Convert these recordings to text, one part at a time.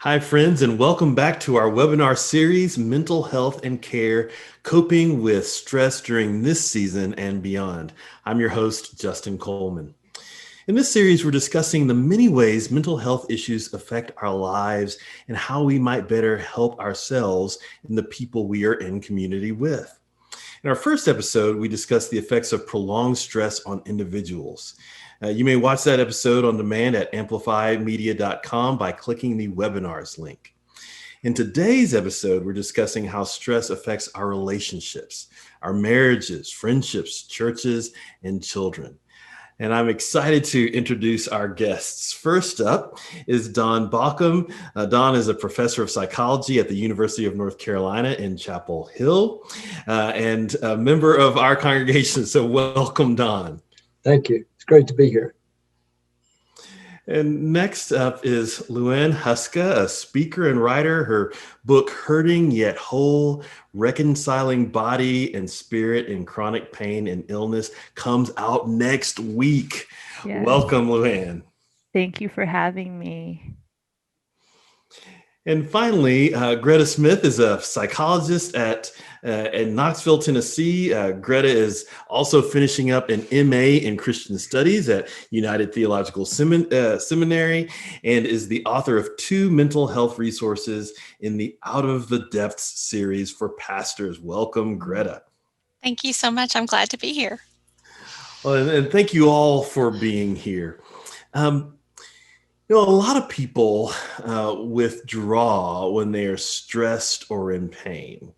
Hi, friends, and welcome back to our webinar series, Mental Health and Care, Coping with Stress During This Season and Beyond. I'm your host, Justin Coleman. In this series, we're discussing the many ways mental health issues affect our lives and how we might better help ourselves and the people we are in community with. In our first episode, we discussed the effects of prolonged stress on individuals. You may watch that episode on demand at amplifymedia.com by clicking the webinars link. In today's episode, we're discussing how stress affects our relationships, our marriages, friendships, churches, and children. And I'm excited to introduce our guests. First up is Don Baucom. Don is a professor of psychology at the University of North Carolina in Chapel Hill and a member of our congregation. So welcome, Don. Thank you. It's great to be here. And next up is Luann Huska, a speaker and writer. Her book, Hurting Yet Whole, Reconciling Body and Spirit in Chronic Pain and Illness, comes out next week. Yes. Welcome, Luann. Thank you for having me. And finally, Greta Smith is a psychologist in Knoxville, Tennessee. Greta is also finishing up an MA in Christian Studies at United Theological Seminary and is the author of 2 mental health resources in the Out of the Depths series for pastors. Welcome, Greta. Thank you so much. I'm glad to be here. Well, and thank you all for being here. A lot of people withdraw when they are stressed or in pain,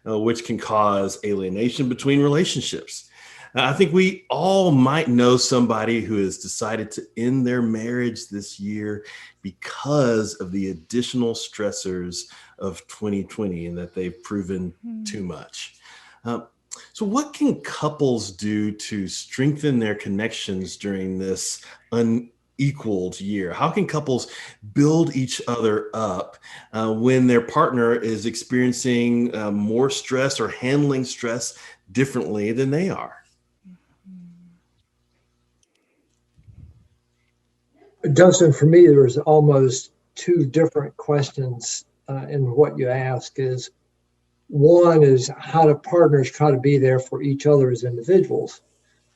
which can cause alienation between relationships. I think we all might know somebody who has decided to end their marriage this year because of the additional stressors of 2020 and that they've proven too much. So what can couples do to strengthen their connections during this unequaled year? How can couples build each other up when their partner is experiencing more stress or handling stress differently than they are? Justin, for me, there's almost 2 different questions in what you ask. Is one is, how do partners try to be there for each other as individuals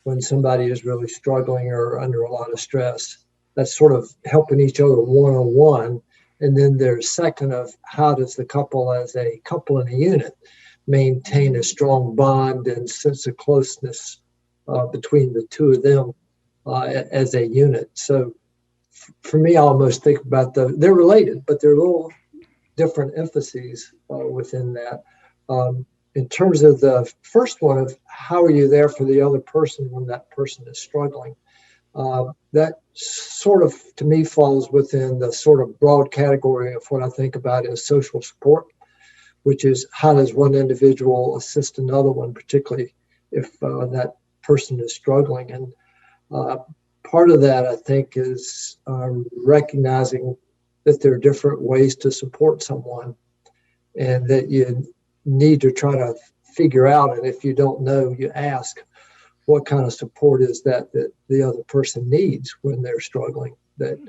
when somebody is really struggling or under a lot of stress? That's sort of helping each other one-on-one. And then there's second of, how does the couple as a couple in a unit maintain a strong bond and sense of closeness between the two of them as a unit? So for me, I almost think about they're related, but they're little different emphases within that. In terms of the first one of how are you there for the other person when that person is struggling, that sort of, to me, falls within the sort of broad category of what I think about as social support, which is how does one individual assist another one, particularly if that person is struggling. And part of that, I think, is recognizing that there are different ways to support someone and that you need to try to figure out, and if you don't know, you ask, what kind of support is that the other person needs when they're struggling. That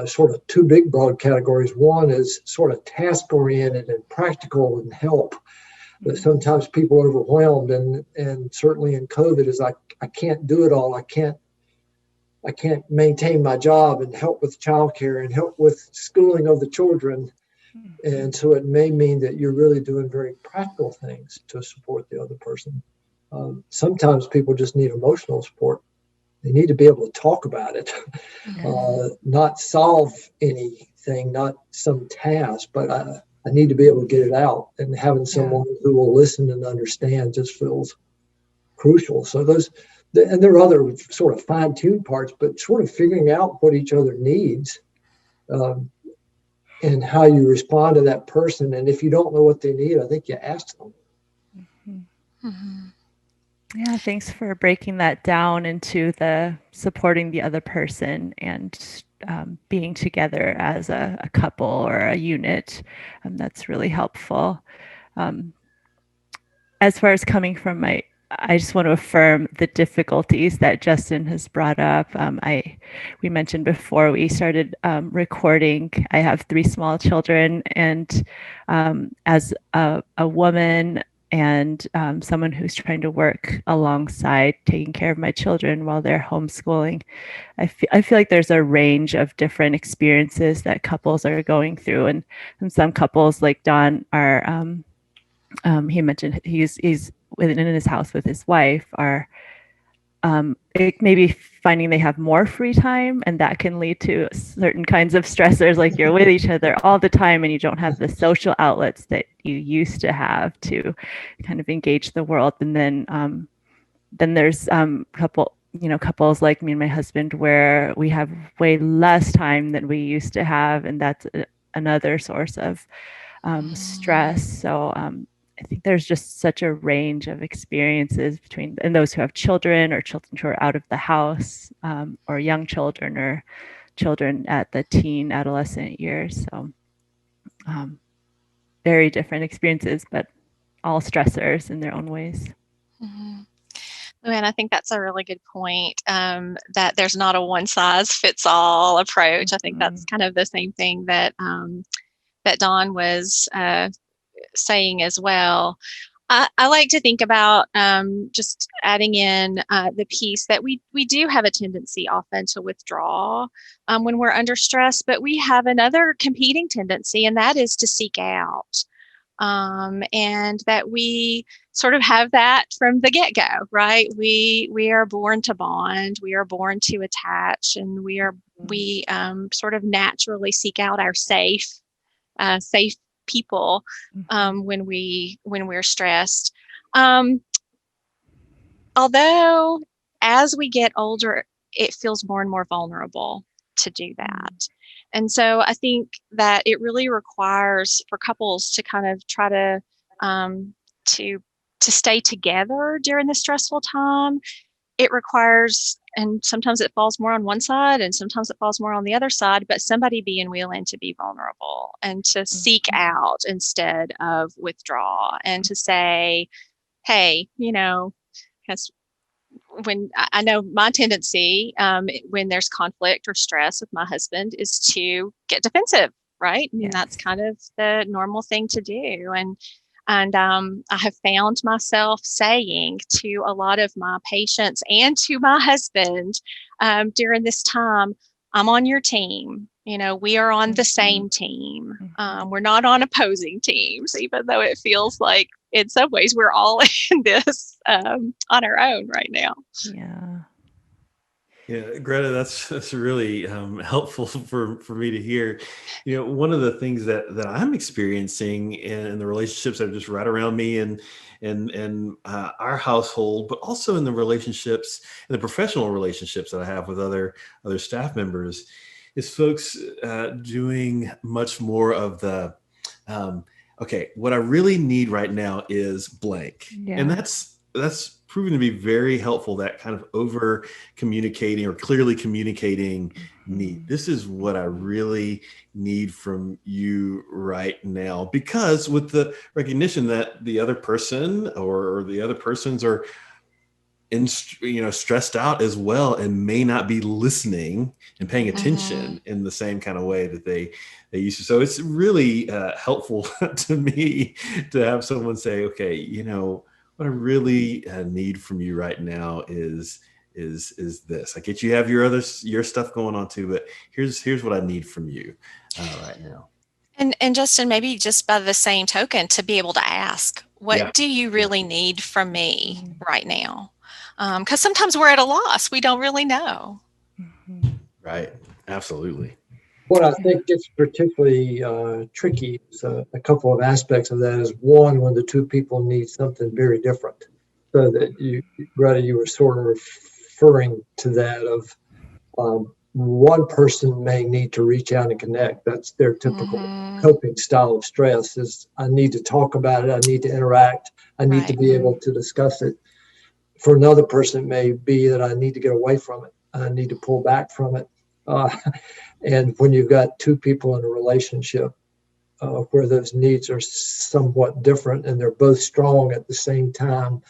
sort of 2 big broad categories. One is sort of task oriented and practical and help. That sometimes people are overwhelmed, and certainly in COVID is I can't do it all. I can't maintain my job and help with childcare and help with schooling of the children. And so it may mean that you're really doing very practical things to support the other person. Sometimes people just need emotional support. They need to be able to talk about it, not solve anything, not some task, but I need to be able to get it out. And having someone who will listen and understand just feels crucial. So and there are other sort of fine-tuned parts, but sort of figuring out what each other needs and how you respond to that person. And if you don't know what they need, I think you ask them. Yeah, thanks for breaking that down into the supporting the other person and being together as a couple or a unit. That's really helpful. As far as coming from my I just want to affirm the difficulties that Justin has brought up. We mentioned before we started recording, I have 3 small children, and as a woman and someone who's trying to work alongside taking care of my children while they're homeschooling, I feel like there's a range of different experiences that couples are going through, and some couples like Don are. He mentioned he's within his house with his wife are maybe finding they have more free time, and that can lead to certain kinds of stressors, like you're with each other all the time and you don't have the social outlets that you used to have to kind of engage the world. And then there's couples like me and my husband where we have way less time than we used to have, and that's another source of stress. So I think there's just such a range of experiences and those who have children or children who are out of the house, or young children or children at the teen adolescent years. So very different experiences, but all stressors in their own ways. Mm-hmm. And I think that's a really good point, that there's not a one size fits all approach. I think that's kind of the same thing that that Dawn was saying as well. I like to think about just adding in the piece that we do have a tendency often to withdraw when we're under stress, but we have another competing tendency, and that is to seek out. And that we sort of have that from the get-go, right? We are born to bond, we are born to attach, and we sort of naturally seek out our safe people when we're stressed. Although as we get older, it feels more and more vulnerable to do that. And so I think that it really requires for couples to kind of try to stay together during the stressful time. It requires, and sometimes it falls more on one side and sometimes it falls more on the other side, but somebody being willing to be vulnerable and to seek out instead of withdraw, and to say, hey, because when I know my tendency when there's conflict or stress with my husband is to get defensive, right? Yes. And that's kind of the normal thing to do. And I have found myself saying to a lot of my patients and to my husband during this time, I'm on your team. We are on the same team. We're not on opposing teams, even though it feels like in some ways we're all in this on our own right now. Yeah, Greta, that's really helpful for me to hear. One of the things that I'm experiencing in the relationships that are just right around me and our household, but also in the relationships, in the professional relationships that I have with other staff members, is folks doing much more of the okay, what I really need right now is blank, and that's proven to be very helpful, that kind of over communicating or clearly communicating need. This is what I really need from you right now, because with the recognition that the other person or the other persons are stressed out as well and may not be listening and paying attention in the same kind of way that they used to. So it's really helpful to me to have someone say, okay, what I really need from you right now is this. I get you have your stuff going on too, but here's what I need from you right now. And Justin, maybe just by the same token, to be able to ask, what do you really need from me right now? Because sometimes we're at a loss. We don't really know. Right. Absolutely. What I think gets particularly tricky is a couple of aspects of that. Is one, when the two people need something very different. So that Greta, you were sort of referring to that of one person may need to reach out and connect. That's their typical coping style of stress is I need to talk about it. I need to interact. I need to be able to discuss it. For another person, it may be that I need to get away from it. I need to pull back from it. And when you've got two people in a relationship, where those needs are somewhat different and they're both strong at the same time.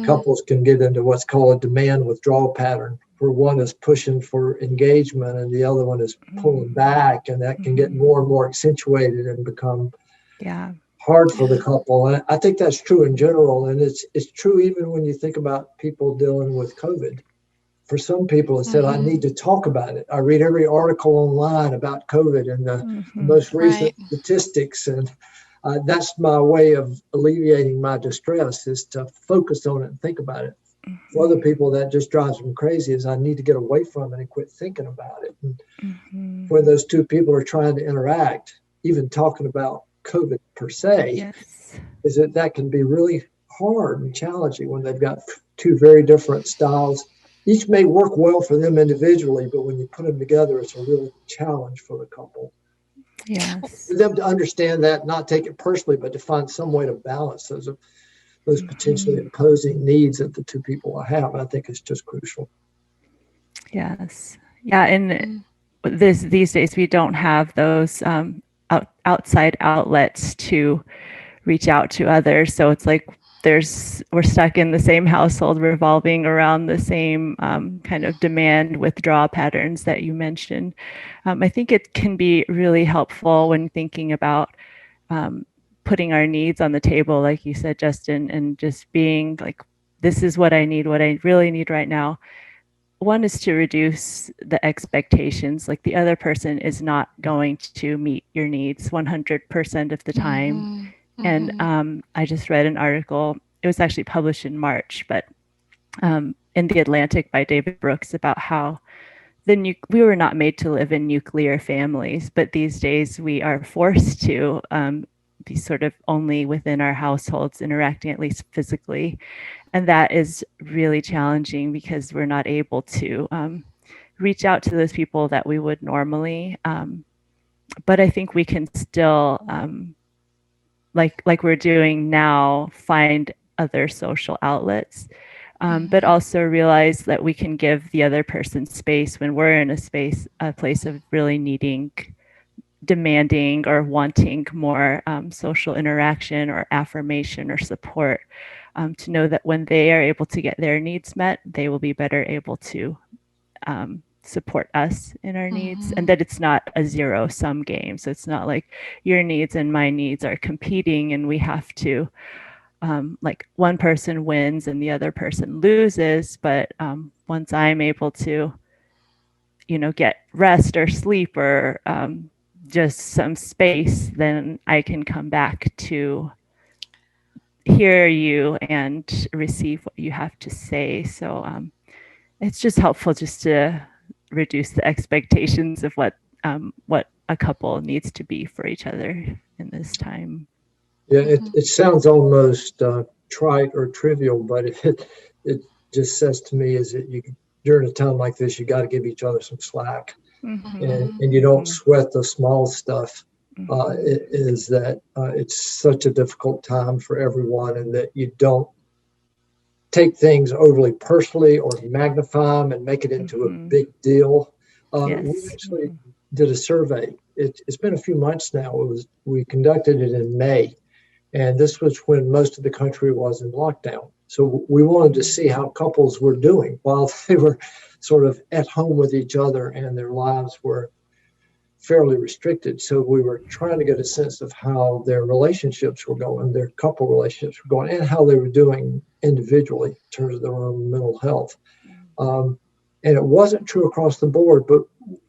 Couples can get into what's called a demand withdrawal pattern, where one is pushing for engagement and the other one is pulling back, and that can get more and more accentuated and become hard for the couple. And I think that's true in general, and it's true even when you think about people dealing with COVID. For some people, it said, I need to talk about it. I read every article online about COVID and the most recent statistics. And that's my way of alleviating my distress, is to focus on it and think about it. For other people, that just drives them crazy, is I need to get away from it and quit thinking about it. And when those two people are trying to interact, even talking about COVID per se, is that can be really hard and challenging when they've got two very different styles. Each may work well for them individually, but when you put them together, it's a real challenge for the couple. Yes. For them to understand that, not take it personally, but to find some way to balance those potentially opposing needs that the two people have, I think is just crucial. Yes. Yeah. And these days we don't have those outside outlets to reach out to others. So it's like we're stuck in the same household, revolving around the same kind of demand withdrawal patterns that you mentioned. I think it can be really helpful when thinking about putting our needs on the table, like you said, Justin, and just being like, this is what I need, what I really need right now. One is to reduce the expectations, like the other person is not going to meet your needs 100% of the time. And I just read an article, it was actually published in March, but in The Atlantic by David Brooks, about how we were not made to live in nuclear families, but these days we are forced to be sort of only within our households, interacting at least physically. And that is really challenging because we're not able to reach out to those people that we would normally. But I think we can still, like we're doing now, find other social outlets, but also realize that we can give the other person space when we're in a place of really needing, demanding, or wanting more social interaction or affirmation or support, to know that when they are able to get their needs met, they will be better able to support us in our needs, and that it's not a zero-sum game. So it's not like your needs and my needs are competing and we have to like one person wins and the other person loses. But once I'm able to, get rest or sleep or just some space, then I can come back to hear you and receive what you have to say. So it's just helpful just to reduce the expectations of what a couple needs to be for each other in this time. Yeah, it sounds almost trite or trivial, but it just says to me is that during a time like this, you got to give each other some slack, and you don't sweat the small stuff. It's such a difficult time for everyone, and that you don't take things overly personally or magnify them and make it into a big deal. We actually did a survey. It's been a few months now. We conducted it in May, and this was when most of the country was in lockdown. So we wanted to see how couples were doing while they were sort of at home with each other and their lives were fairly restricted. So we were trying to get a sense of how their relationships were going, their couple relationships were going, and how they were doing individually in terms of their own mental health. And it wasn't true across the board, but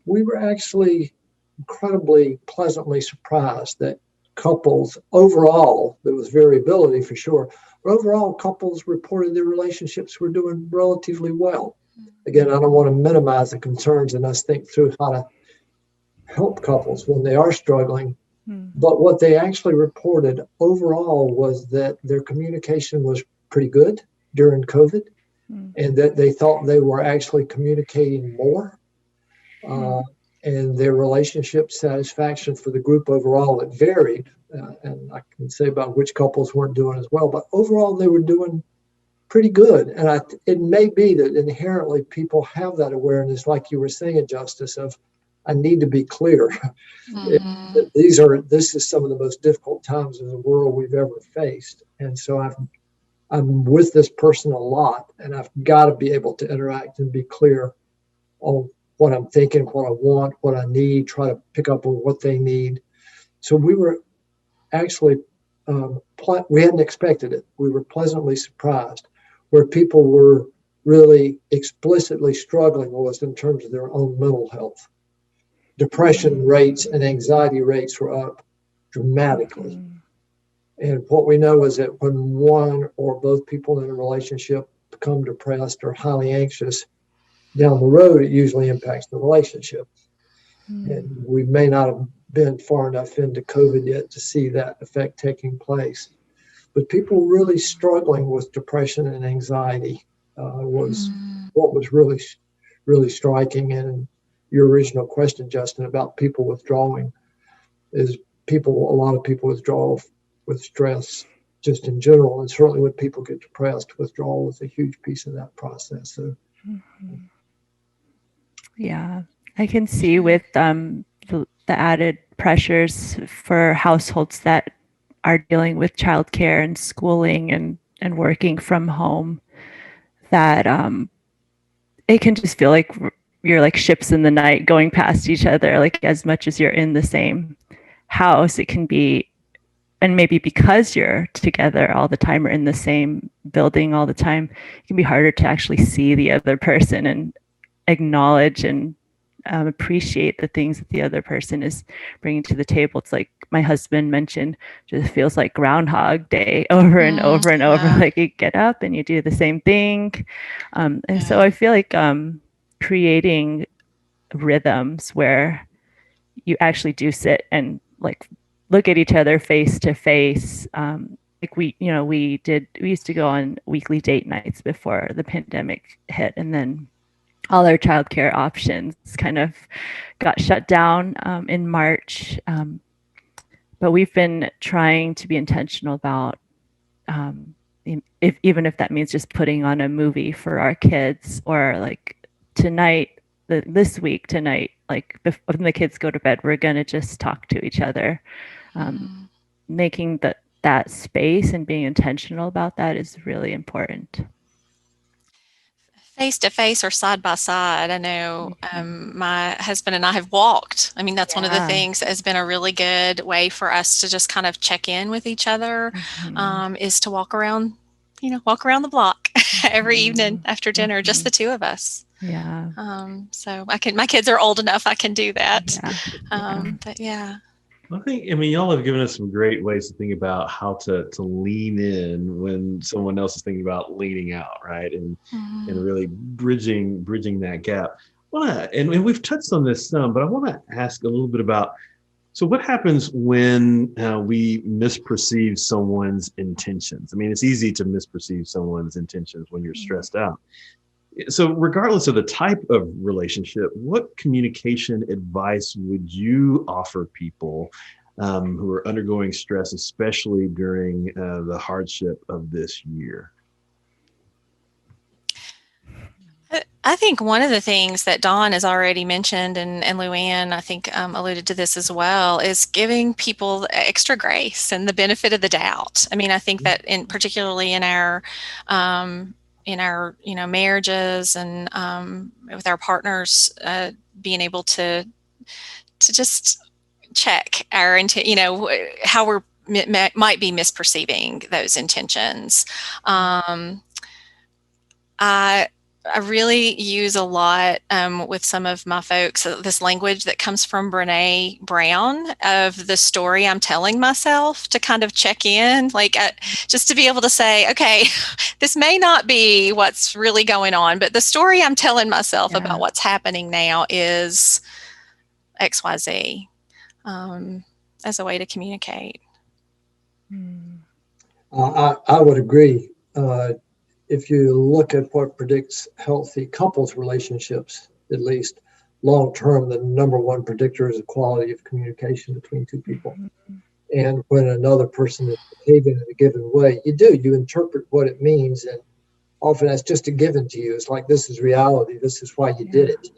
we were actually incredibly pleasantly surprised that couples overall, there was variability for sure, but overall couples reported their relationships were doing relatively well. Again, I don't want to minimize the concerns and us think through how to help couples when they are struggling. But what they actually reported overall was that their communication was pretty good during COVID, and that they thought they were actually communicating more. And their relationship satisfaction for the group overall, it varied. And I can say about which couples weren't doing as well, but overall they were doing pretty good. And it may be that inherently people have that awareness, like you were saying, Justice, of I need to be clear. This is some of the most difficult times in the world we've ever faced. And so I'm with this person a lot, and I've got to be able to interact and be clear on what I'm thinking, what I want, what I need, try to pick up on what they need. So we were actually, we hadn't expected it. We were pleasantly surprised where people were really explicitly struggling was in terms of their own mental health. Depression rates and anxiety rates were up dramatically. And what we know is that when one or both people in a relationship become depressed or highly anxious, down the road, it usually impacts the relationship. And we may not have been far enough into COVID yet to see that effect taking place. But people really struggling with depression and anxiety was what was really, really striking. And your original question, Justin, about people withdrawing is a lot of people withdraw with stress just in general. And certainly when people get depressed, withdrawal is a huge piece of that process. So, yeah, I can see with the added pressures for households that are dealing with childcare and schooling and working from home, that it can just feel like you're like ships in the night going past each other. Like as much as you're in the same house, it can be, and maybe because you're together all the time or in the same building all the time, it can be harder to actually see the other person and acknowledge and appreciate the things that the other person is bringing to the table. It's like my husband mentioned, just feels like Groundhog Day over and over and over. Like you get up and you do the same thing. So I feel like creating rhythms where you actually do sit and like look at each other face to face. Like we used to go on weekly date nights before the pandemic hit, and then all our childcare options kind of got shut down in March. But we've been trying to be intentional about, even if that means just putting on a movie for our kids, or like this week tonight, like when the kids go to bed, we're going to just talk to each other. Making that space and being intentional about that is really important. Face to face or side by side. I know my husband and I have walked. I mean, that's one of the things that has been a really good way for us to just kind of check in with each other, is to walk around the block every evening after dinner, just the two of us. Yeah. So my kids are old enough, I can do that. But yeah. I mean, y'all have given us some great ways to think about how to lean in when someone else is thinking about leaning out, right? And really bridging that gap. And we've touched on this some, but I want to ask a little bit about, so what happens when we misperceive someone's intentions? I mean, it's easy to misperceive someone's intentions when you're stressed out. So regardless of the type of relationship, what communication advice would you offer people who are undergoing stress, especially during the hardship of this year? I think one of the things that Dawn has already mentioned, and Luann, I think, alluded to this as well, is giving people extra grace and the benefit of the doubt. I mean, I think that particularly in our marriages and with our partners, being able to just check our intent, how we're might be misperceiving those intentions. I really use a lot with some of my folks this language that comes from Brene Brown of the story I'm telling myself, to kind of check in, just to be able to say, okay, this may not be what's really going on, but the story I'm telling myself about what's happening now is XYZ, as a way to communicate. I would agree. If you look at what predicts healthy couples relationships, at least long term, the number one predictor is the quality of communication between two people. And when another person is behaving in a given way, you interpret what it means, and often that's just a given to you. It's like, this is reality. This is why you did it.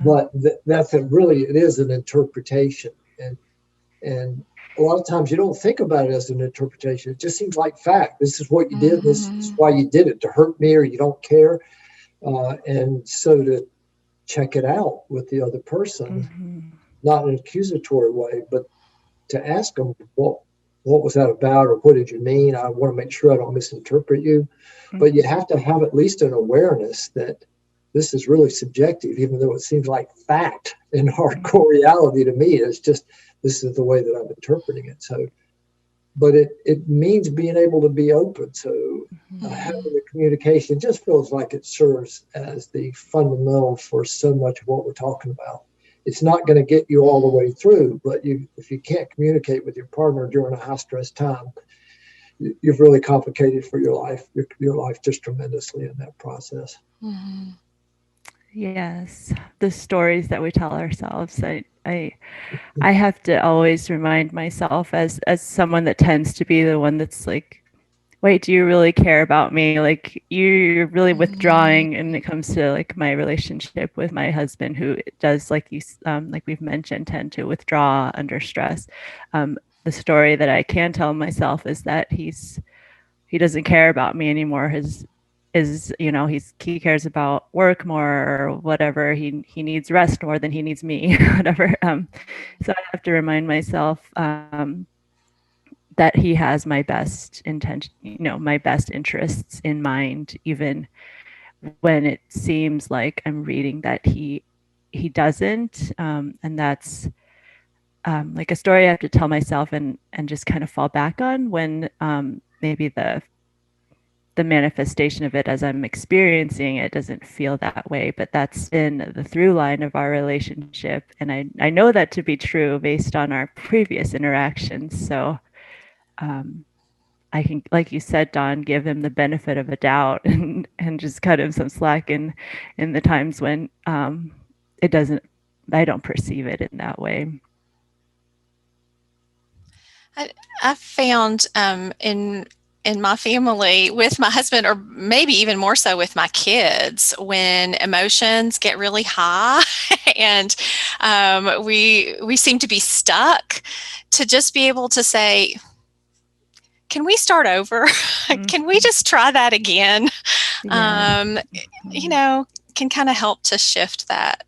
But that's it is an interpretation. And a lot of times you don't think about it as an interpretation. It just seems like fact. This is what you did. This is why you did it, to hurt me, or you don't care. And so to check it out with the other person, not in an accusatory way, but to ask them, what was that about, or what did you mean? I want to make sure I don't misinterpret you. But you have to have at least an awareness that this is really subjective, even though it seems like fact and hardcore reality to me. It's just, this is the way that I'm interpreting it. So, but it means being able to be open. So having the communication just feels like it serves as the fundamental for so much of what we're talking about. It's not going to get you all the way through, but if you can't communicate with your partner during a high stress time, you've really complicated for your life, your life just tremendously in that process. Yes, the stories that we tell ourselves. I have to always remind myself as someone that tends to be the one that's like, wait, do you really care about me? Like you're really withdrawing. And it comes to like my relationship with my husband, who does, like we've mentioned, tend to withdraw under stress. The story that I can tell myself is that he doesn't care about me anymore. He cares about work more or whatever. He needs rest more than he needs me, whatever. So I have to remind myself that he has my best intention, my best interests in mind, even when it seems like I'm reading that he doesn't. And that's like a story I have to tell myself and just kind of fall back on when maybe the manifestation of it as I'm experiencing it doesn't feel that way, but that's been the through line of our relationship. And I know that to be true based on our previous interactions. So I can, like you said, Don, give him the benefit of a doubt and just cut him some slack in the times when I don't perceive it in that way. I found in my family with my husband, or maybe even more so with my kids, when emotions get really high and we seem to be stuck, to just be able to say, can we start over? Can we just try that again? Yeah. Can kind of help to shift that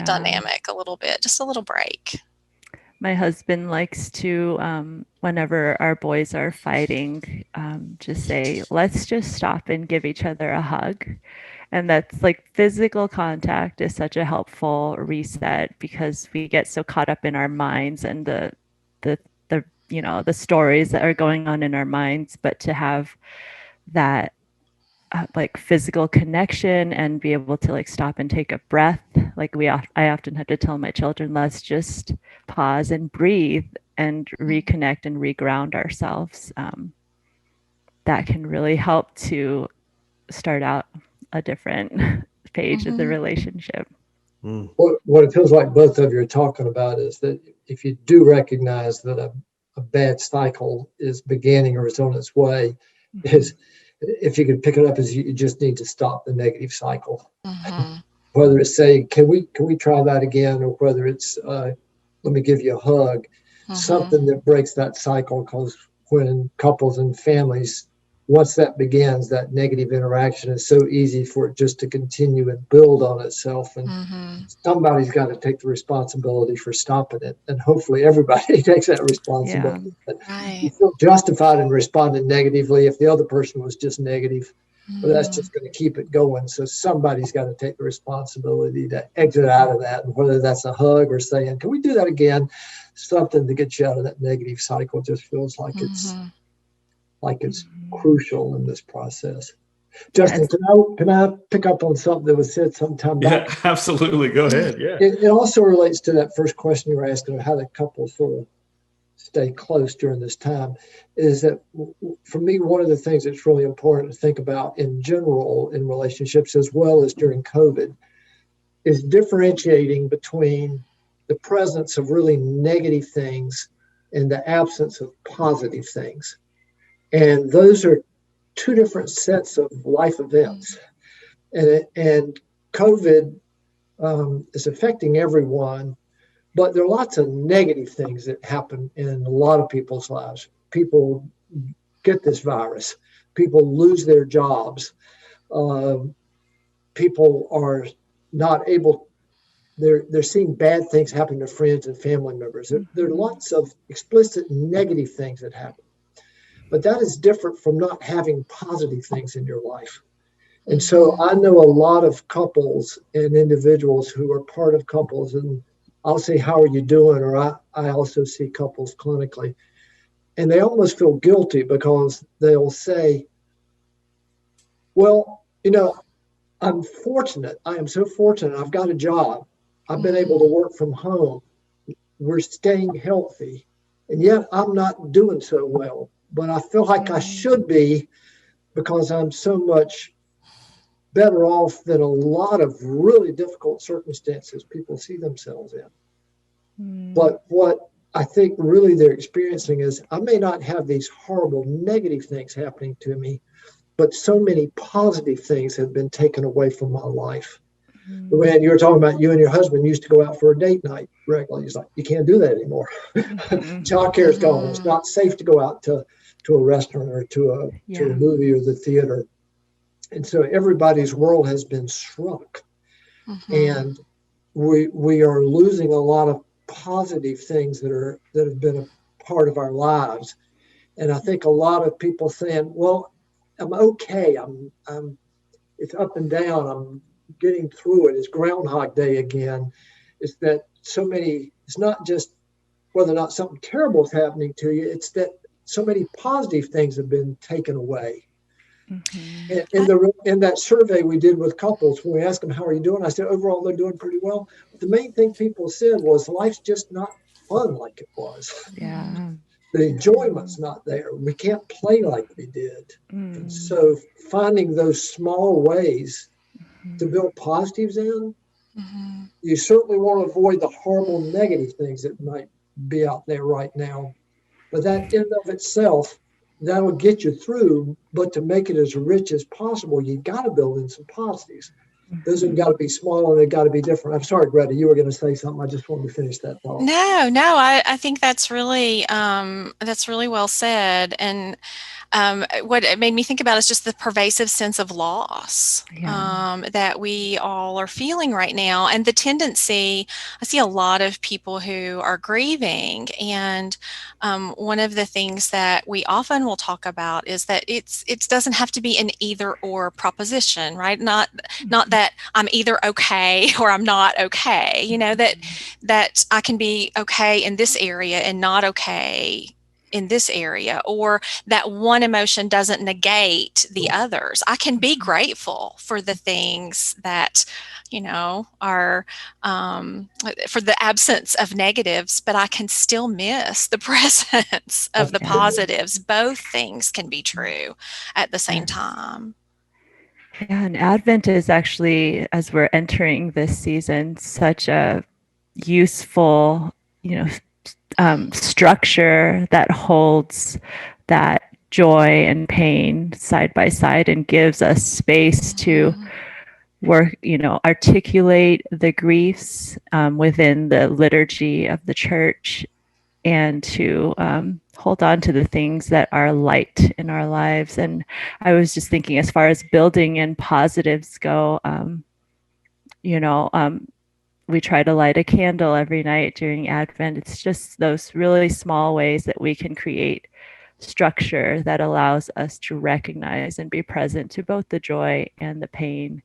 dynamic a little bit, just a little break. My husband likes to, whenever our boys are fighting, just say, let's just stop and give each other a hug. And that's like, physical contact is such a helpful reset because we get so caught up in our minds and the stories that are going on in our minds, but to have that like physical connection and be able to like stop and take a breath. Like I often have to tell my children, let's just pause and breathe and reconnect and reground ourselves. That can really help to start out a different page of the relationship. What it feels like both of you are talking about is that if you do recognize that a bad cycle is beginning or is on its way, is if you can pick it up as you just need to stop the negative cycle. Whether it's saying, can we try that again, or whether it's let me give you a hug, something that breaks that cycle. Because when couples and families, once that begins, that negative interaction is so easy for it just to continue and build on itself. And somebody's got to take the responsibility for stopping it. And hopefully everybody takes that responsibility. Yeah. But you feel justified in responding negatively if the other person was just negative. But that's just going to keep it going. So somebody's got to take the responsibility to exit out of that. And whether that's a hug or saying, can we do that again? Something to get you out of that negative cycle just feels like it's crucial in this process. Justin, can I pick up on something that was said sometime back? Yeah, absolutely. Go ahead. Yeah. It also relates to that first question you were asking, how the couple sort of stay close during this time. Is that, for me, one of the things that's really important to think about in general in relationships, as well as during COVID, is differentiating between the presence of really negative things and the absence of positive things. And those are two different sets of life events. And COVID It's affecting everyone, but there are lots of negative things that happen in a lot of people's lives. People get this virus. People lose their jobs. Uh, People are not able. They're seeing bad things happen to friends and family members. There are lots of explicit negative things that happen, but that is different from not having positive things in your life. And so I know a lot of couples and individuals who are part of couples, and I'll say, "How are you doing?" Or I also see couples clinically, and they almost feel guilty because they'll say, "Well, I'm fortunate. I am so fortunate. I've got a job. I've been able to work from home. We're staying healthy. And yet I'm not doing so well. But I feel like I should be because I'm so much better off than a lot of really difficult circumstances people see themselves in." But what I think really they're experiencing is I may not have these horrible negative things happening to me, but so many positive things have been taken away from my life. When you were talking about you and your husband used to go out for a date night regularly, he's like, you can't do that anymore. Child care is gone. It's not safe to go out to a restaurant or to a movie or the theater. And so everybody's world has been shrunk. And we are losing a lot of positive things that have been a part of our lives. And I think a lot of people saying, well, I'm okay. I'm it's up and down. I'm getting through it. It's Groundhog Day again. It's that it's not just whether or not something terrible is happening to you, it's that so many positive things have been taken away. And in that survey we did with couples, when we asked them, how are you doing? I said, overall, they're doing pretty well. But the main thing people said was life's just not fun like it was. Yeah. The enjoyment's not there. We can't play like we did. And so finding those small ways to build positives in, you certainly want to avoid the horrible negative things that might be out there right now. But that in of itself, that'll get you through. But to make it as rich as possible, you got to build in some positives. Those have got to be small and they've got to be different. I'm sorry, Greta, you were going to say something. I just wanted to finish that thought. No, I think that's really well said. And what it made me think about is just the pervasive sense of loss that we all are feeling right now. And the tendency, I see a lot of people who are grieving. And one of the things that we often will talk about is that it doesn't have to be an either or proposition, right? Not that I'm either okay or I'm not okay, that I can be okay in this area and not okay in this area, or that one emotion doesn't negate the others. I can be grateful for the things that, are for the absence of negatives, but I can still miss the presence of the positives. Both things can be true at the same time. Yeah, and Advent is actually, as we're entering this season, such a useful, structure that holds that joy and pain side by side and gives us space to work, articulate the griefs within the liturgy of the church, and to hold on to the things that are light in our lives. And I was just thinking, as far as building in positives go, we try to light a candle every night during Advent. It's just those really small ways that we can create structure that allows us to recognize and be present to both the joy and the pain,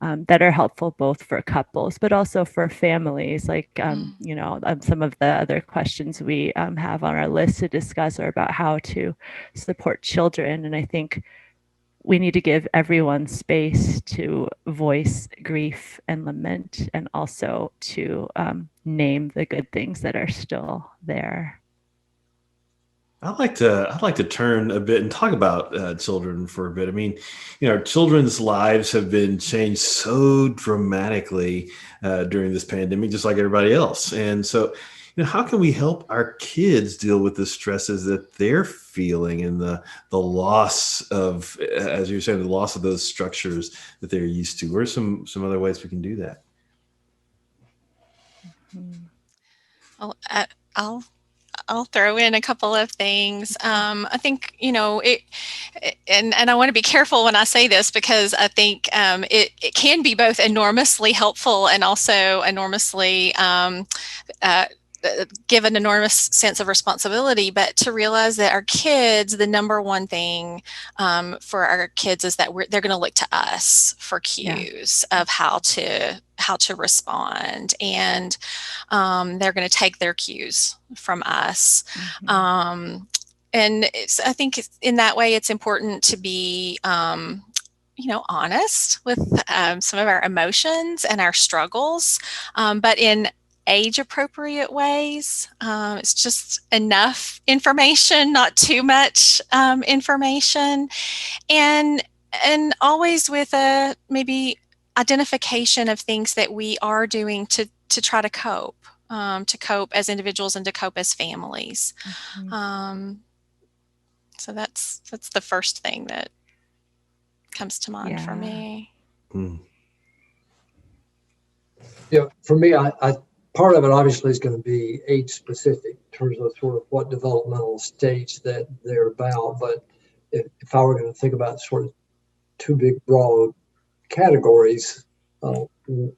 that are helpful both for couples, but also for families. Like, some of the other questions we have on our list to discuss are about how to support children. And I think we need to give everyone space to voice grief and lament, and also to name the good things that are still there. I'd like to turn a bit and talk about children for a bit. I mean, children's lives have been changed so dramatically during this pandemic, just like everybody else. And so, how can we help our kids deal with the stresses that they're feeling and the loss of, as you were saying, the loss of those structures that they're used to? What are some other ways we can do that? Well, I'll throw in a couple of things. I think, and I want to be careful when I say this, because I think it can be both enormously helpful and also enormously uh, give an enormous sense of responsibility. But to realize that our kids, the number one thing for our kids is that they're going to look to us for cues of how to respond, and they're going to take their cues from us. And I think in that way, it's important to be honest with some of our emotions and our struggles, but in age appropriate ways. It's just enough information, not too much information, and always with a maybe identification of things that we are doing to try to cope as individuals and to cope as families. So that's the first thing that comes to mind for me. Yeah, for me, I part of it obviously is going to be age specific in terms of sort of what developmental stage that they're about. But if I were going to think about sort of two big broad categories,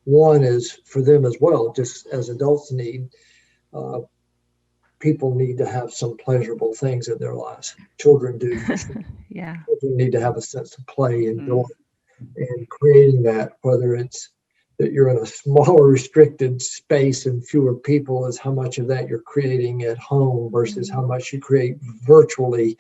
one is for them as well, just as adults need. People need to have some pleasurable things in their lives. Children do. Yeah. Children need to have a sense of play and joy, and creating that, whether it's that you're in a smaller restricted space and fewer people, is how much of that you're creating at home versus how much you create virtually.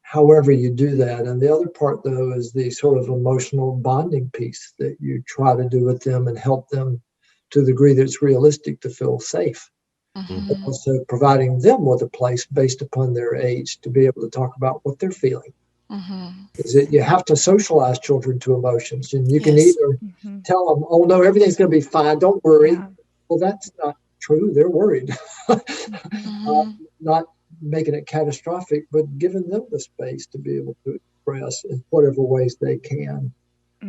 However you do that. And the other part, though, is the sort of emotional bonding piece that you try to do with them and help them to the degree that it's realistic to feel safe. But also providing them with a place based upon their age to be able to talk about what they're feeling. Is that you have to socialize children to emotions, and you can either tell them, oh no, everything's going to be fine, don't worry. Well, that's not true. They're worried. Not making it catastrophic, but giving them the space to be able to express in whatever ways they can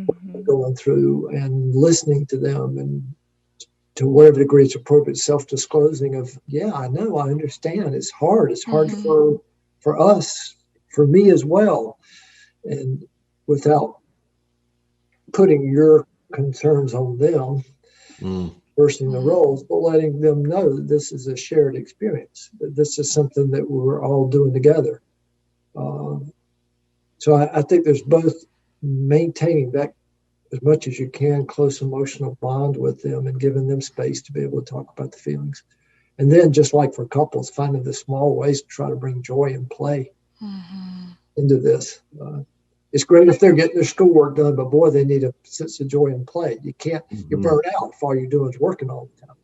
what they're going through, and listening to them, and to whatever degree it's appropriate, self-disclosing of, yeah, I know, I understand. It's hard. It's hard for us, for me as well. And without putting your concerns on them, reversing the roles, but letting them know that this is a shared experience, that this is something that we're all doing together. So I think there's both maintaining that as much as you can, close emotional bond with them and giving them space to be able to talk about the feelings. And then, just like for couples, finding the small ways to try to bring joy and play into this. It's great if they're getting their schoolwork done, but boy, they need a sense of joy and play. You can't, you burn out if all you're doing is working all the time.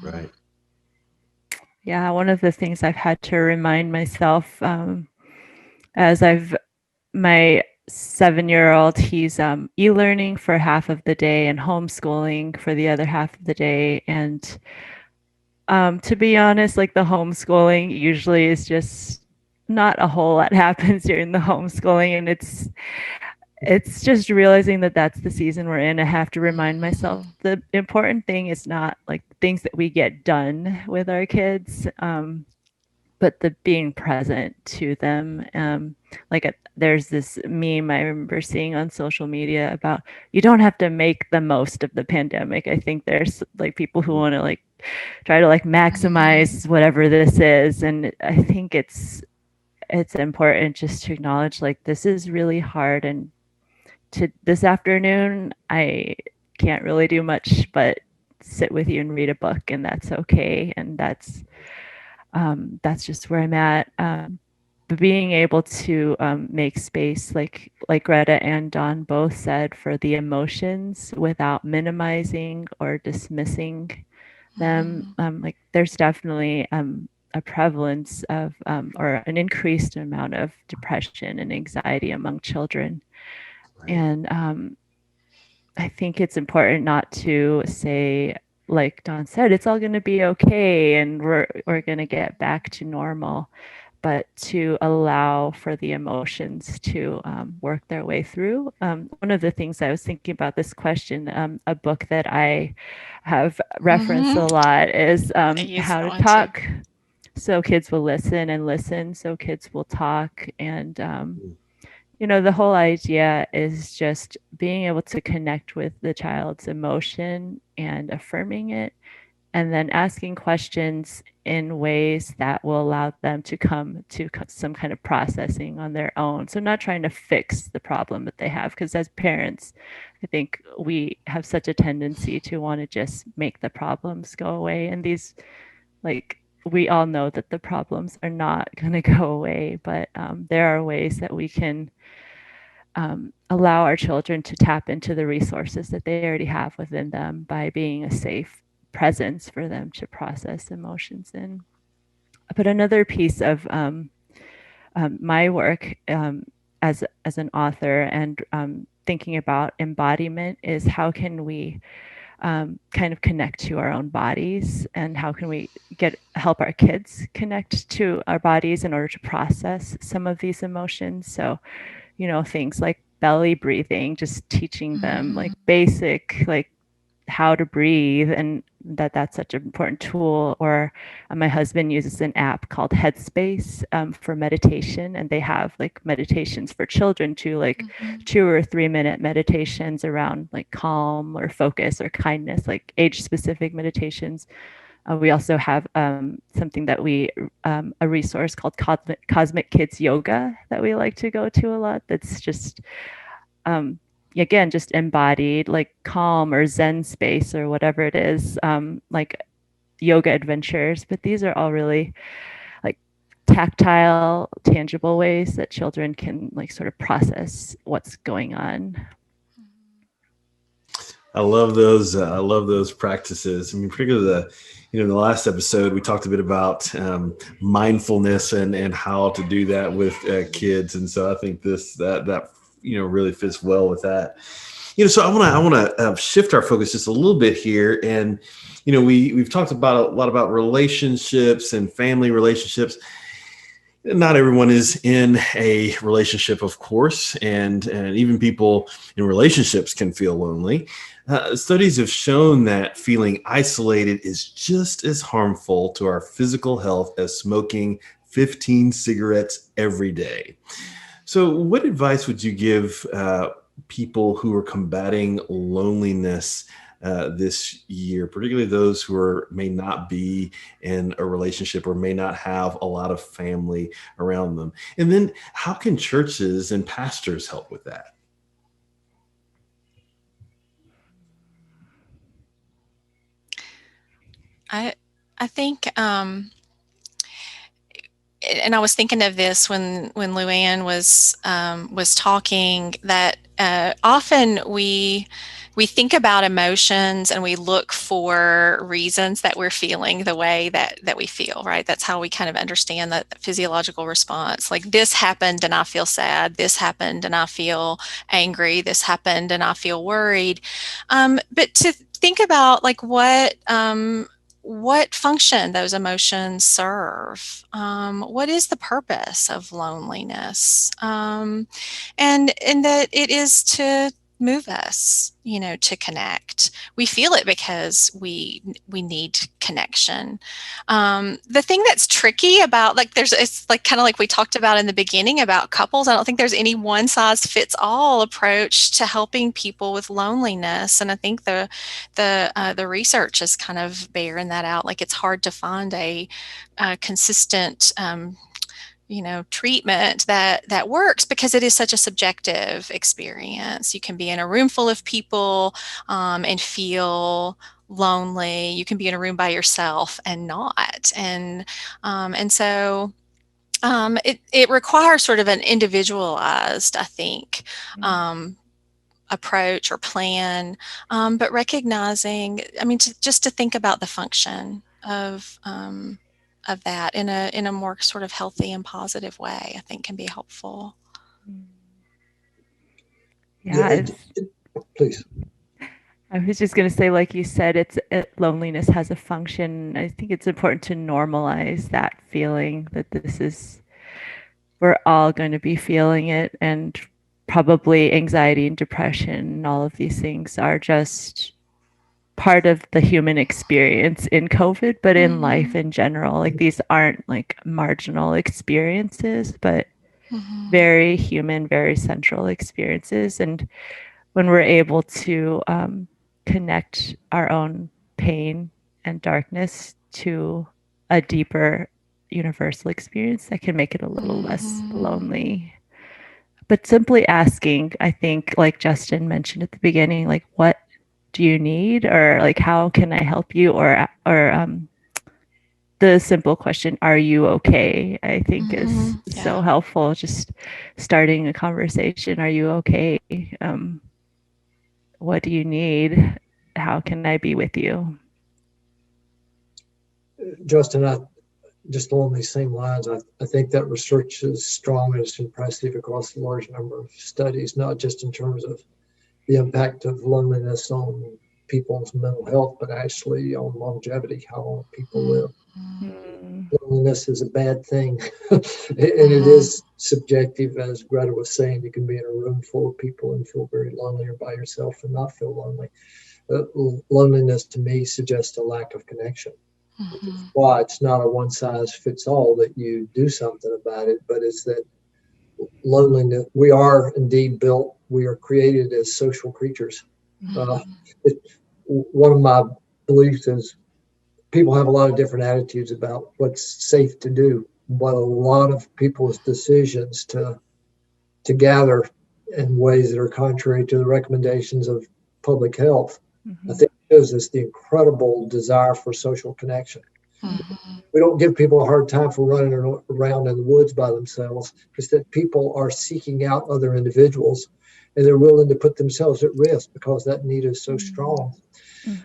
Right. Yeah, one of the things I've had to remind myself as my 7-year-old, he's e-learning for half of the day and homeschooling for the other half of the day. And to be honest, like the homeschooling usually is just not a whole lot happens during the homeschooling, and it's just realizing that that's the season we're in. I have to remind myself the important thing is not like things that we get done with our kids, but the being present to them. There's this meme I remember seeing on social media about you don't have to make the most of the pandemic. I think there's like people who want to like try to like maximize whatever this is, and I think it's important just to acknowledge like this is really hard, and to this afternoon I can't really do much but sit with you and read a book, and that's okay, and that's just where I'm at. But being able to make space, like Greta and Don both said, for the emotions without minimizing or dismissing them. Like there's definitely a prevalence of or an increased amount of depression and anxiety among children. Right. And I think it's important not to say, like Don said, it's all going to be okay and we're going to get back to normal. but to allow for the emotions to work their way through. One of the things I was thinking about this question, a book that I have referenced a lot is How to Talk So Kids Will Listen, and Listen So Kids Will Talk. And the whole idea is just being able to connect with the child's emotion and affirming it, and then asking questions in ways that will allow them to come to some kind of processing on their own. So not trying to fix the problem that they have, because as parents, I think we have such a tendency to want to just make the problems go away. And these, like, we all know that the problems are not going to go away, but there are ways that we can allow our children to tap into the resources that they already have within them by being a safe presence for them to process emotions in. But another piece of my work as an author and thinking about embodiment is how can we kind of connect to our own bodies, and how can we help our kids connect to our bodies in order to process some of these emotions. So things like belly breathing, just teaching them like basic, like how to breathe, and that's such an important tool. Or my husband uses an app called Headspace for meditation, and they have like meditations for children too, like 2 or 3 minute meditations around like calm or focus or kindness, like age specific meditations. We also have something that a resource called Cosmic Kids Yoga that we like to go to a lot. That's just, again, just embodied, like calm or Zen space or whatever it is, like yoga adventures. But these are all really like tactile, tangible ways that children can like sort of process what's going on. I love those. I love those practices. I mean, particularly in the last episode, we talked a bit about mindfulness and how to do that with kids. And so I think that really fits well with that. So I want to shift our focus just a little bit here. And, we've talked about a lot about relationships and family relationships. Not everyone is in a relationship, of course, and even people in relationships can feel lonely. Studies have shown that feeling isolated is just as harmful to our physical health as smoking 15 cigarettes every day. So what advice would you give people who are combating loneliness this year, particularly those who may not be in a relationship or may not have a lot of family around them? And then how can churches and pastors help with that? I think, and I was thinking of this when Luann was talking, that often we think about emotions and we look for reasons that we're feeling the way that we feel, right? That's how we kind of understand that physiological response. Like, this happened and I feel sad. This happened and I feel angry. This happened and I feel worried. But to think about like what function those emotions serve. What is the purpose of loneliness? And that it is to move us, to connect. We feel it because we need connection. The thing that's tricky about it's like kind of like we talked about in the beginning about couples. I don't think there's any one size fits all approach to helping people with loneliness, and I think the research is kind of bearing that out. Like, it's hard to find a consistent treatment that works, because it is such a subjective experience. You can be in a room full of people and feel lonely. You can be in a room by yourself and not. And so it requires sort of an individualized, I think, approach or plan, but recognizing, just to think about the function of that in a more sort of healthy and positive way, I think can be helpful. Yeah, please. I was just going to say, like you said, loneliness has a function. I think it's important to normalize that feeling, that this is we're all going to be feeling it, and probably anxiety and depression and all of these things are just part of the human experience in COVID, but in life in general. Like, these aren't like marginal experiences, but very human, very central experiences. And when we're able to connect our own pain and darkness to a deeper universal experience, that can make it a little less lonely. But simply asking, I think, like Justin mentioned at the beginning, like, what do you need, or like, how can I help you, or the simple question, are you okay, I think is so helpful. Just starting a conversation, are you okay? What do you need? How can I be with you? Justin, just along these same lines, I think that research is strong and it's impressive across a large number of studies, not just in terms of the impact of loneliness on people's mental health, but actually on longevity, how long people live. Loneliness is a bad thing, and it is subjective. As Greta was saying, you can be in a room full of people and feel very lonely, or by yourself and not feel lonely. Loneliness to me suggests a lack of connection. Which is why it's not a one size fits all that you do something about it, but it's that loneliness. We are indeed built, we are created as social creatures. One of my beliefs is people have a lot of different attitudes about what's safe to do, but a lot of people's decisions to gather in ways that are contrary to the recommendations of public health, I think shows us the incredible desire for social connection. We don't give people a hard time for running around in the woods by themselves. It's that people are seeking out other individuals, and they're willing to put themselves at risk because that need is so strong.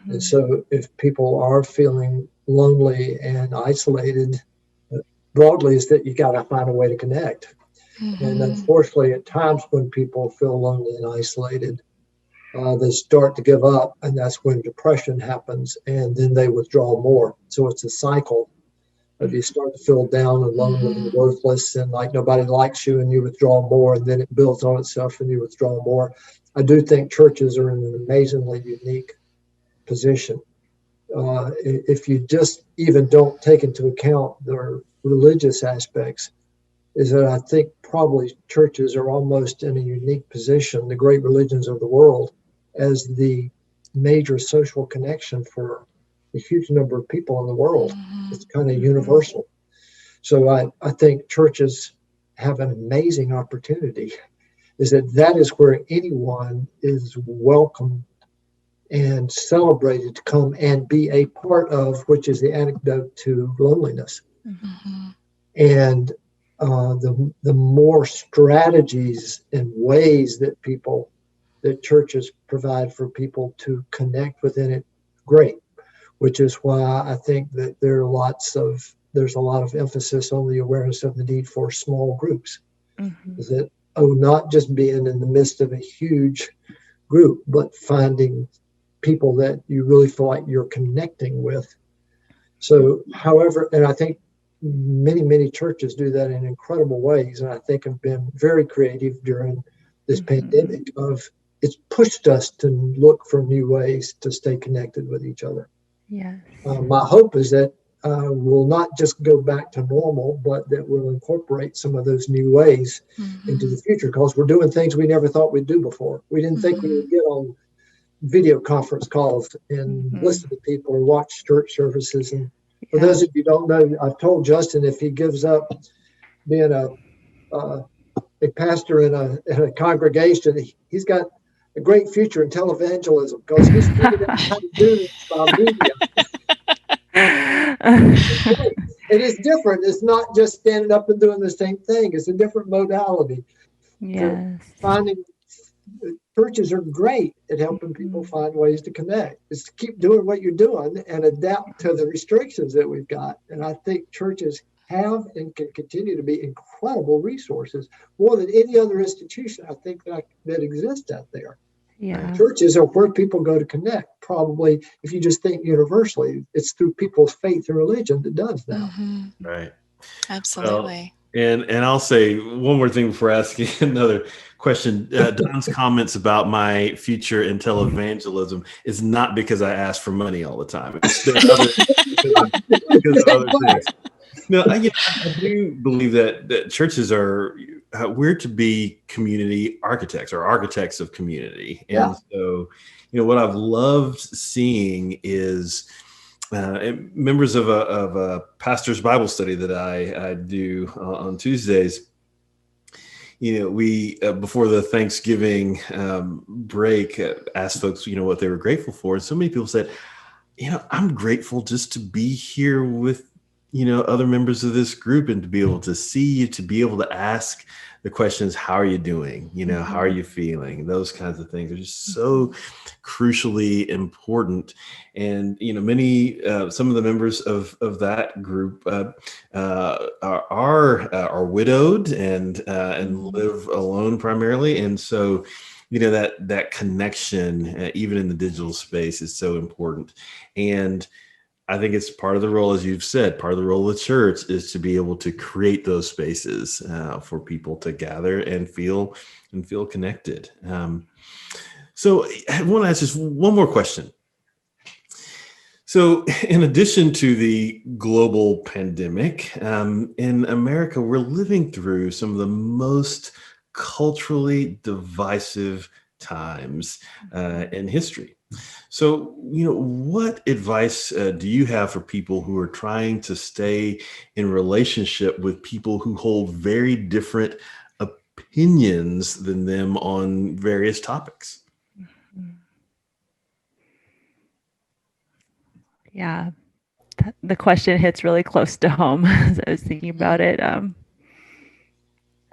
And so if people are feeling lonely and isolated, broadly is that you got to find a way to connect. And unfortunately, at times when people feel lonely and isolated, they start to give up, and that's when depression happens, and then they withdraw more. So it's a cycle of you start to feel down and lonely and worthless and like nobody likes you, and you withdraw more, and then it builds on itself and you withdraw more. I do think churches are in an amazingly unique position. If you just even don't take into account their religious aspects, is that I think probably churches are almost in a unique position, the great religions of the world, as the major social connection for a huge number of people in the world. It's kind of universal. So I think churches have an amazing opportunity, is that is where anyone is welcome and celebrated to come and be a part of, which is the antidote to loneliness. And the more strategies and ways that churches provide for people to connect within it, great. Which is why I think that there's a lot of emphasis on the awareness of the need for small groups. Is that not just being in the midst of a huge group, but finding people that you really feel like you're connecting with. So, however, and I think many churches do that in incredible ways, and I think have been very creative during this pandemic. It's pushed us to look for new ways to stay connected with each other. Yes. My hope is that we'll not just go back to normal, but that we'll incorporate some of those new ways into the future, because we're doing things we never thought we'd do before. We didn't think we would get on video conference calls and listen to people or watch church services. And for those of you who don't know, I've told Justin if he gives up being a pastor in a congregation, he's got a great future in televangelism, because he's figured out how to do this by media. It is different. It's not just standing up and doing the same thing. It's a different modality. Yes. Finding churches are great at helping people find ways to connect. It's to keep doing what you're doing and adapt to the restrictions that we've got. And I think churches have and can continue to be incredible resources, more than any other institution I think that exists out there. Churches are where people go to connect. Probably, if you just think universally, it's through people's faith and religion that does that. Mm-hmm. Right. Absolutely. And I'll say one more thing before asking another question. Don's comments about my future in televangelism is not because I ask for money all the time. It's because of other things. No, I do believe that churches are we're to be community architects or architects of community, and so what I've loved seeing is members of a pastor's Bible study that I do on Tuesdays. We before the Thanksgiving break asked folks what they were grateful for, and so many people said, I'm grateful just to be here with other members of this group and to be able to see you, to be able to ask the questions, how are you doing? How are you feeling? Those kinds of things are just so crucially important. And, many, some of the members of that group are widowed and live alone primarily. And so, that connection, even in the digital space, is so important. And I think it's part of the role, as you've said, part of the role of the church is to be able to create those spaces for people to gather and feel connected. So I want to ask just one more question. So in addition to the global pandemic, in America, we're living through some of the most culturally divisive times in history. So, what advice do you have for people who are trying to stay in relationship with people who hold very different opinions than them on various topics? Yeah, the question hits really close to home as I was thinking about it.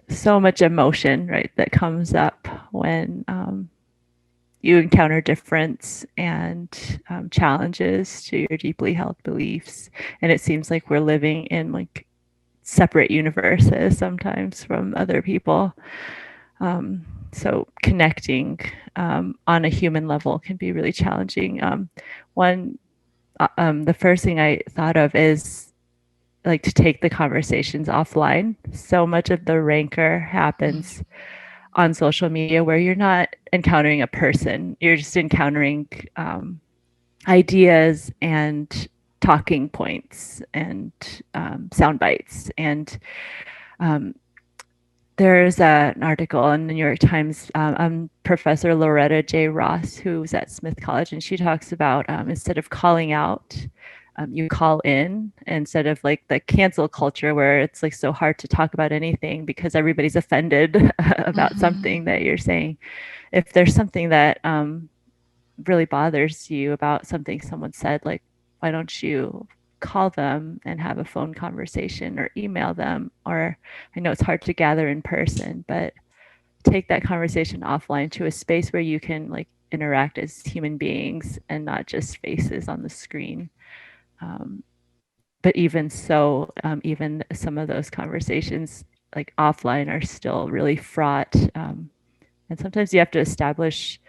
So much emotion, right, that comes up when you encounter difference and challenges to your deeply held beliefs. And it seems like we're living in like separate universes sometimes from other people. So connecting on a human level can be really challenging. The first thing I thought of is like to take the conversations offline. So much of the rancor happens on social media where you're not encountering a person, you're just encountering ideas and talking points and sound bites. And there's an article in the New York Times Professor Loretta J. Ross, who's at Smith College, and she talks about instead of calling out, you call in, instead of like the cancel culture where it's like so hard to talk about anything because everybody's offended about something that you're saying. If there's something that really bothers you about something someone said, like, why don't you call them and have a phone conversation or email them? Or I know it's hard to gather in person, but take that conversation offline to a space where you can like interact as human beings and not just faces on the screen. But even so, even some of those conversations like offline are still really fraught. And sometimes you have to establish,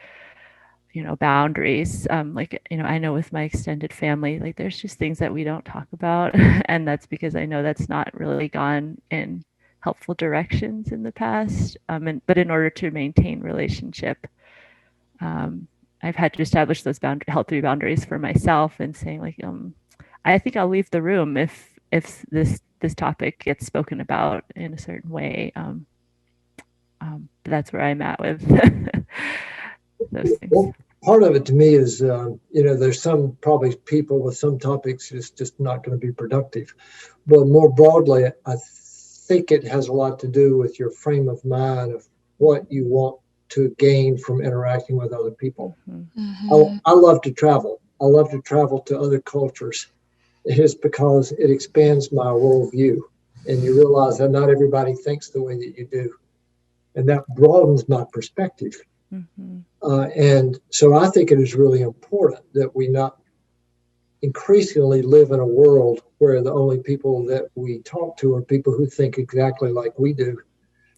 boundaries. I know with my extended family, like there's just things that we don't talk about. And that's because I know that's not really gone in helpful directions in the past. But in order to maintain relationship, I've had to establish those healthy boundaries for myself and saying like, I think I'll leave the room if this topic gets spoken about in a certain way. That's where I'm at with those things. Well, part of it to me is, there's some probably people with some topics is just not going to be productive. But more broadly, I think it has a lot to do with your frame of mind of what you want to gain from interacting with other people. I love to travel. I love to travel to other cultures. It is because it expands my worldview, and you realize that not everybody thinks the way that you do, and that broadens my perspective. And so I think it is really important that we not increasingly live in a world where the only people that we talk to are people who think exactly like we do.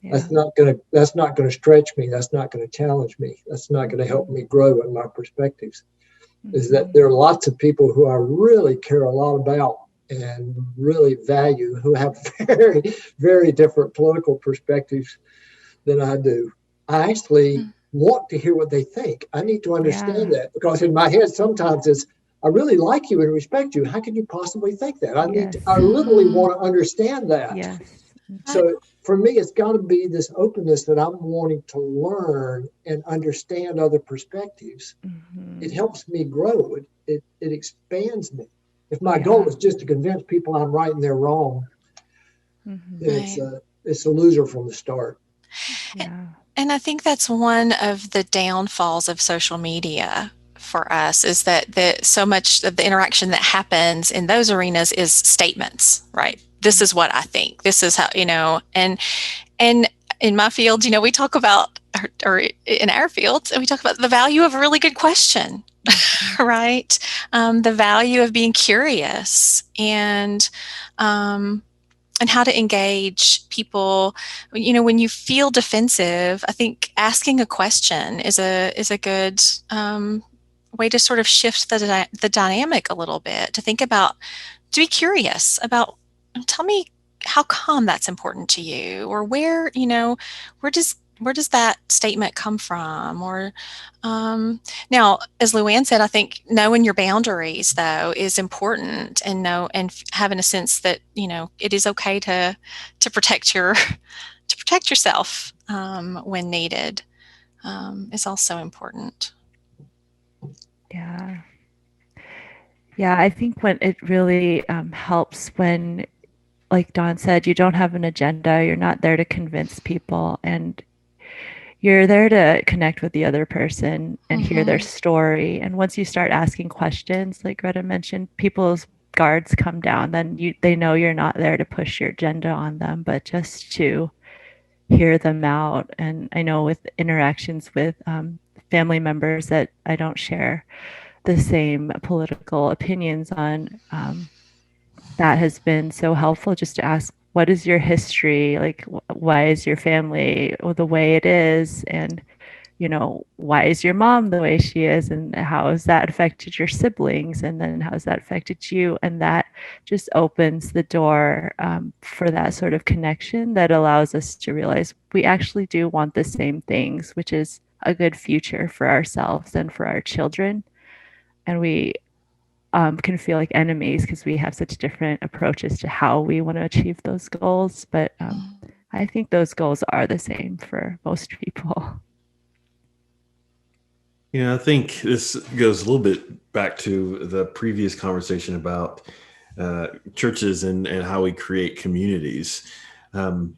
Yeah. That's not going to stretch me. That's not going to challenge me. That's not going to help me grow in my perspectives. Is that there are lots of people who I really care a lot about, and really value, who have very, very different political perspectives than I do. I actually want to hear what they think. I need to understand that, because in my head sometimes it's, I really like you and respect you. How could you possibly think that? I literally want to understand that. Yes. So for me, it's got to be this openness that I'm wanting to learn and understand other perspectives. It helps me grow. It expands me. If my goal is just to convince people I'm right and they're wrong, then it's a loser from the start. Yeah. And I think that's one of the downfalls of social media for us, is that so much of the interaction that happens in those arenas is statements, right? This is what I think. This is how, and in my field, we talk about, or in our field, we talk about the value of a really good question, right? The value of being curious, and how to engage people. When you feel defensive, I think asking a question is a good way to sort of shift the dynamic a little bit, to think about, to be curious about, tell me how come that's important to you, or where does that statement come from? Or now, as Luann said, I think knowing your boundaries, though, is important, and having a sense that it is okay to protect yourself when needed, is also important. Yeah. Yeah, I think when it really helps when, like Dawn said, you don't have an agenda, you're not there to convince people, and you're there to connect with the other person and hear their story. And once you start asking questions, like Greta mentioned, people's guards come down. Then they know you're not there to push your agenda on them, but just to hear them out. And I know with interactions with family members that I don't share the same political opinions on, that has been so helpful, just to ask, what is your history? Like, why is your family the way it is? And, why is your mom the way she is? And how has that affected your siblings? And then how has that affected you? And that just opens the door for that sort of connection that allows us to realize we actually do want the same things, which is a good future for ourselves and for our children. And we can feel like enemies because we have such different approaches to how we want to achieve those goals. But I think those goals are the same for most people. I think this goes a little bit back to the previous conversation about churches and how we create communities. One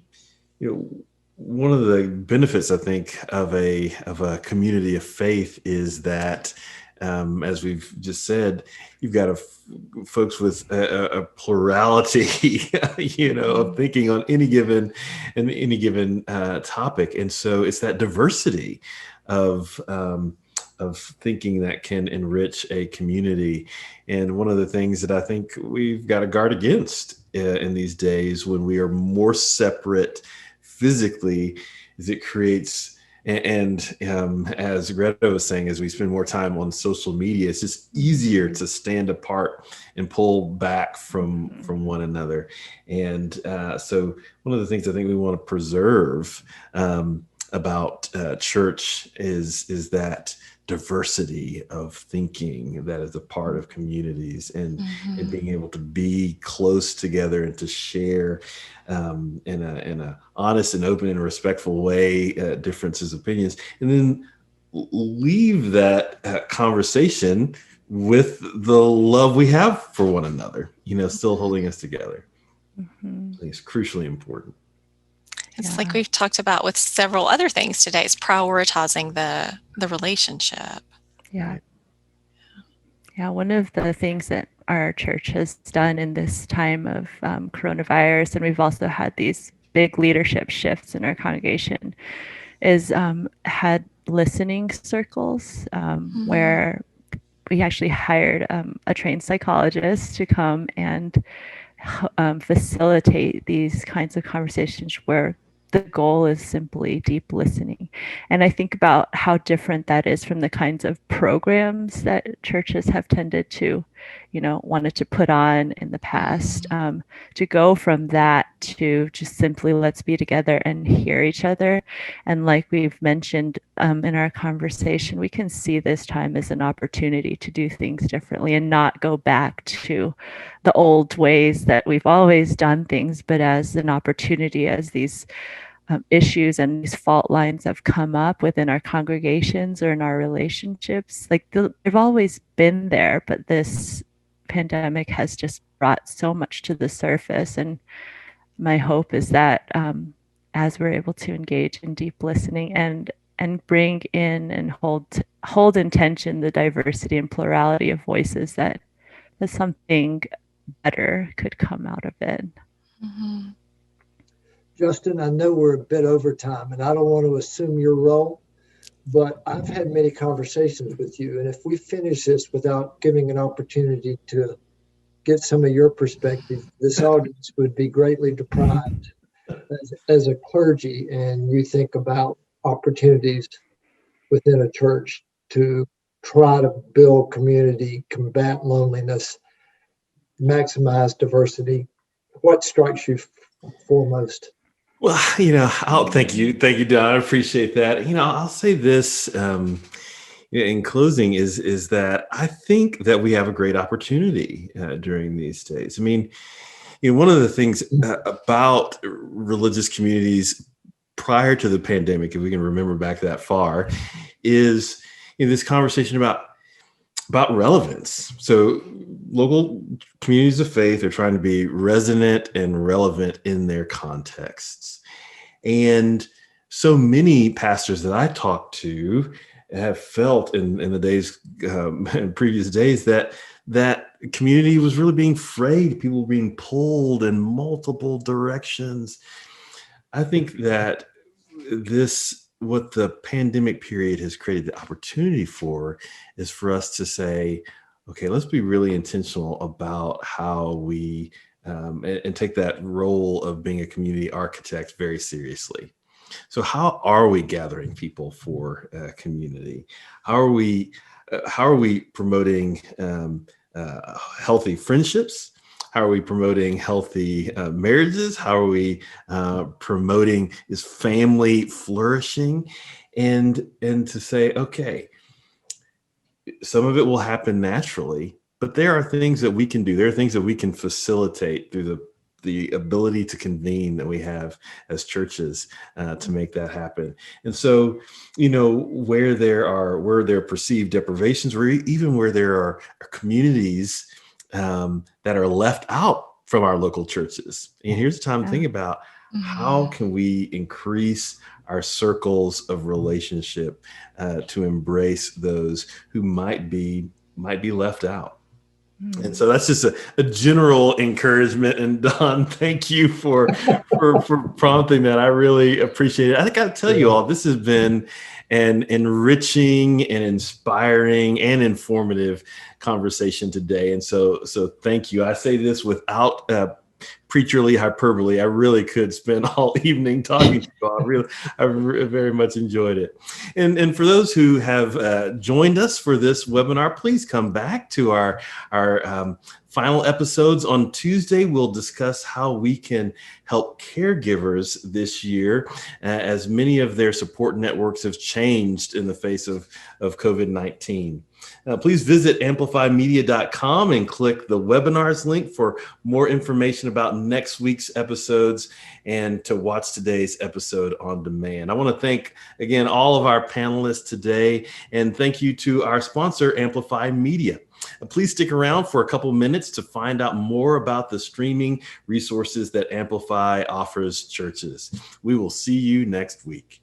of the benefits, I think, of a community of faith is that, as we've just said, you've got folks with a plurality, of thinking on any given topic, and so it's that diversity of thinking that can enrich a community. And one of the things that I think we've got to guard against in these days, when we are more separate physically, is it creates, and as Greta was saying, as we spend more time on social media, it's just easier to stand apart and pull back from one another. And so one of the things I think we want to preserve about church is that diversity of thinking that is a part of communities, and being able to be close together and to share in a honest and open and respectful way differences of opinions, and then leave that conversation with the love we have for one another, still holding us together. I think it's crucially important. It's like we've talked about with several other things today, is prioritizing the relationship. Yeah. Yeah. One of the things that our church has done in this time of coronavirus, and we've also had these big leadership shifts in our congregation, is had listening circles where we actually hired a trained psychologist to come and facilitate these kinds of conversations where the goal is simply deep listening. And I think about how different that is from the kinds of programs that churches have tended to wanted to put on in the past, to go from that to just simply let's be together and hear each other. And like we've mentioned in our conversation, we can see this time as an opportunity to do things differently and not go back to the old ways that we've always done things, but as an opportunity, as these issues and these fault lines have come up within our congregations or in our relationships. Like they've always been there, but this pandemic has just brought so much to the surface. And my hope is that as we're able to engage in deep listening and bring in and hold in tension the diversity and plurality of voices, that something better could come out of it. Mm-hmm. Justin, I know we're a bit over time, and I don't want to assume your role, but I've had many conversations with you. And if we finish this without giving an opportunity to get some of your perspective, this audience would be greatly deprived. As a clergy, and you think about opportunities within a church to try to build community, combat loneliness, maximize diversity, what strikes you foremost? Well, thank you, Don. I appreciate that. I'll say this in closing is that I think that we have a great opportunity during these days. I mean, one of the things about religious communities prior to the pandemic, if we can remember back that far, is this conversation about relevance. So local communities of faith are trying to be resonant and relevant in their contexts. And so many pastors that I talked to have felt in the days, in previous days, that community was really being frayed, people were being pulled in multiple directions. I think that what the pandemic period has created the opportunity for is for us to say, okay, let's be really intentional about how we and take that role of being a community architect very seriously. So how are we gathering people for community? How are we promoting healthy friendships? How are we promoting healthy marriages? How are we promoting is family flourishing? And to say, okay, some of it will happen naturally, but there are things that we can do. There are things that we can facilitate through the ability to convene that we have as churches to make that happen. And so, where there are perceived deprivations, or even where there are communities that are left out from our local churches. And here's the time to think about how can we increase our circles of relationship to embrace those who might be left out. And so that's just a general encouragement. And Don, thank you for prompting that. I really appreciate it. I think I'll tell you all, this has been an enriching and inspiring and informative conversation today. And so thank you. I say this without preacherly hyperbole. I really could spend all evening talking to you. I very much enjoyed it. And for those who have joined us for this webinar, please come back to our final episodes. On Tuesday, we'll discuss how we can help caregivers this year, as many of their support networks have changed in the face of COVID-19. Please visit amplifymedia.com and click the webinars link for more information about next week's episodes and to watch today's episode on demand. I want to thank, again, all of our panelists today, and thank you to our sponsor, Amplify Media. Please stick around for a couple minutes to find out more about the streaming resources that Amplify offers churches. We will see you next week.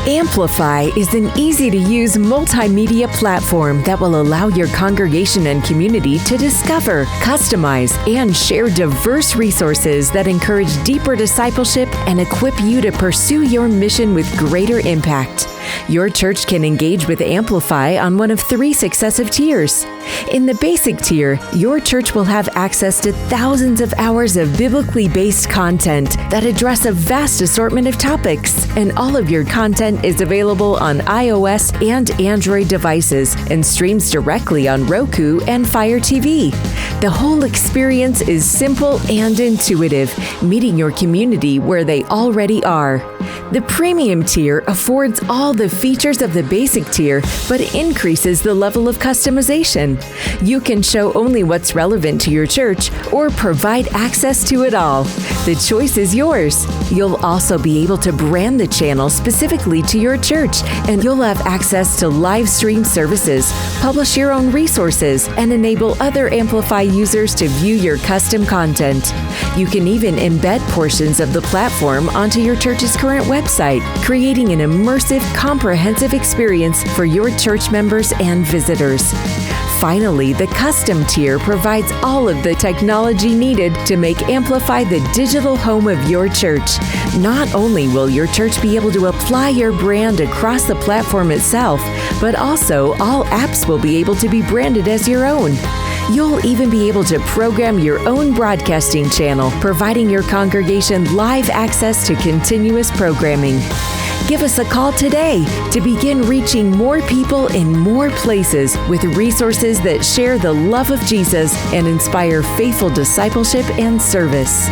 Amplify is an easy-to-use multimedia platform that will allow your congregation and community to discover, customize, and share diverse resources that encourage deeper discipleship and equip you to pursue your mission with greater impact. Your church can engage with Amplify on one of 3 successive tiers. In the basic tier, your church will have access to thousands of hours of biblically based content that address a vast assortment of topics, and all of your content is available on iOS and Android devices and streams directly on Roku and Fire TV. The whole experience is simple and intuitive, meeting your community where they already are. The premium tier affords all the features of the basic tier, but increases the level of customization. You can show only what's relevant to your church or provide access to it all. The choice is yours. You'll also be able to brand the channel specifically to your church, and you'll have access to live stream services, publish your own resources, and enable other Amplify users to view your custom content. You can even embed portions of the platform onto your church's current website, creating an immersive, comprehensive experience for your church members and visitors. Finally, the custom tier provides all of the technology needed to make Amplify the digital home of your church. Not only will your church be able to apply your brand across the platform itself, but also all apps will be able to be branded as your own. You'll even be able to program your own broadcasting channel, providing your congregation live access to continuous programming. Give us a call today to begin reaching more people in more places with resources that share the love of Jesus and inspire faithful discipleship and service.